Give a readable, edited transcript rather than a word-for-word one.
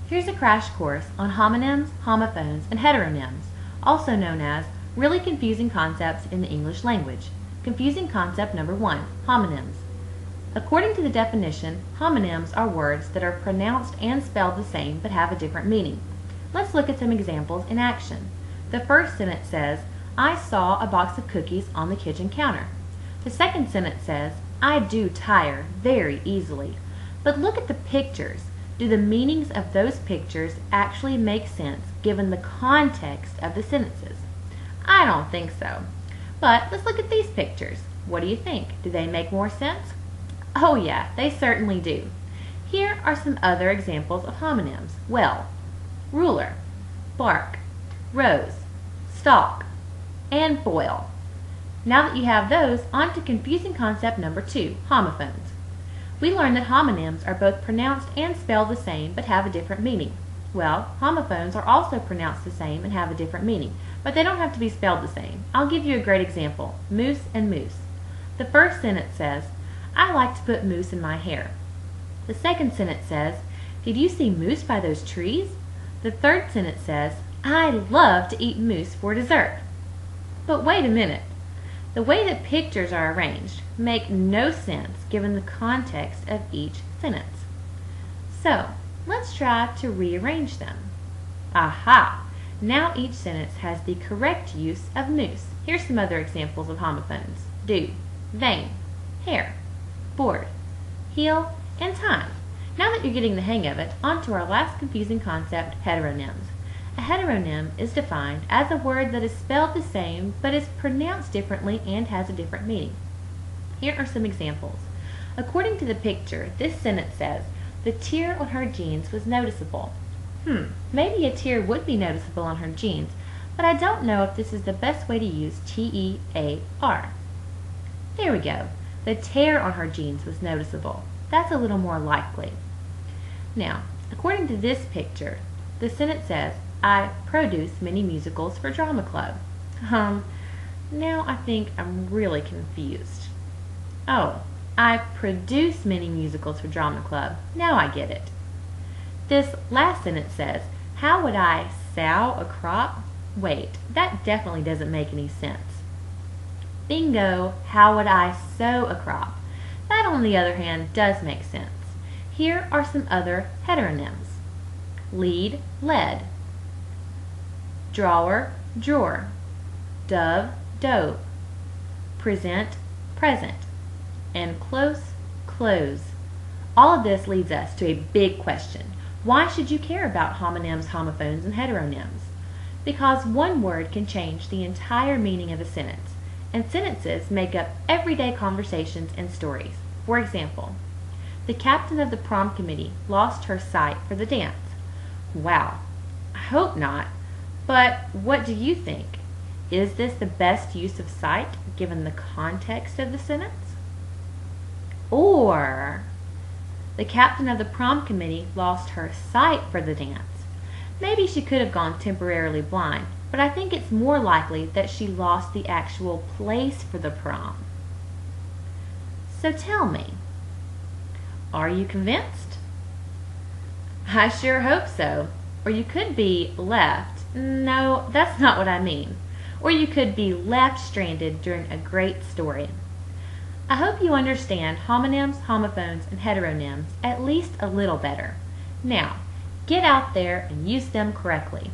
Here's a crash course on homonyms, homophones, and heteronyms, also known as really confusing concepts in the English language. Confusing concept number 1, homonyms. According to the definition, homonyms are words that are pronounced and spelled the same but have a different meaning. Let's look at some examples in action. The first sentence says, I saw a box of cookies on the kitchen counter. The second sentence says, I do tire very easily. But look at the pictures. Do the meanings of those pictures actually make sense given the context of the sentences? I don't think so. But let's look at these pictures. What do you think? Do they make more sense? Oh yeah, they certainly do. Here are some other examples of homonyms. Well, ruler, bark, rose, stalk, and foil. Now that you have those, on to confusing concept number 2, homophones. We learned that homonyms are both pronounced and spelled the same but have a different meaning. Well, homophones are also pronounced the same and have a different meaning, but they don't have to be spelled the same. I'll give you a great example, moose and moose. The first sentence says, I like to put mousse in my hair. The second sentence says, did you see moose by those trees? The third sentence says, I love to eat mousse for dessert. But wait a minute. The way that pictures are arranged make no sense given the context of each sentence. So, let's try to rearrange them. Aha! Now each sentence has the correct use of moose. Here's some other examples of homophones. Do, vein, hair, board, heel, and time. Now that you're getting the hang of it, on to our last confusing concept, heteronyms. A heteronym is defined as a word that is spelled the same but is pronounced differently and has a different meaning. Here are some examples. According to the picture, this sentence says, the tear on her jeans was noticeable. Maybe a tear would be noticeable on her jeans, but I don't know if this is the best way to use T-E-A-R. There we go. The tear on her jeans was noticeable. That's a little more likely. Now, according to this picture, the sentence says, I produce many musicals for drama club. Now I think I'm really confused. Oh, I produce many musicals for drama club. Now I get it. This last sentence says, how would I sow a crop? Wait, that definitely doesn't make any sense. Bingo, how would I sow a crop? That, on the other hand, does make sense. Here are some other heteronyms. Lead, led. Drawer, drawer. Dove, dove. Present, present. And close, close. All of this leads us to a big question. Why should you care about homonyms, homophones, and heteronyms? Because one word can change the entire meaning of a sentence, and sentences make up everyday conversations and stories. For example, the captain of the prom committee lost her sight for the dance. Wow, I hope not, but what do you think? Is this the best use of sight given the context of the sentence? Or, the captain of the prom committee lost her sight for the dance. Maybe she could have gone temporarily blind, but I think it's more likely that she lost the actual place for the prom. So tell me, are you convinced? I sure hope so. Or you could be left. No, that's not what I mean. Or you could be left stranded during a great story. I hope you understand homonyms, homophones, and heteronyms at least a little better. Now, get out there and use them correctly.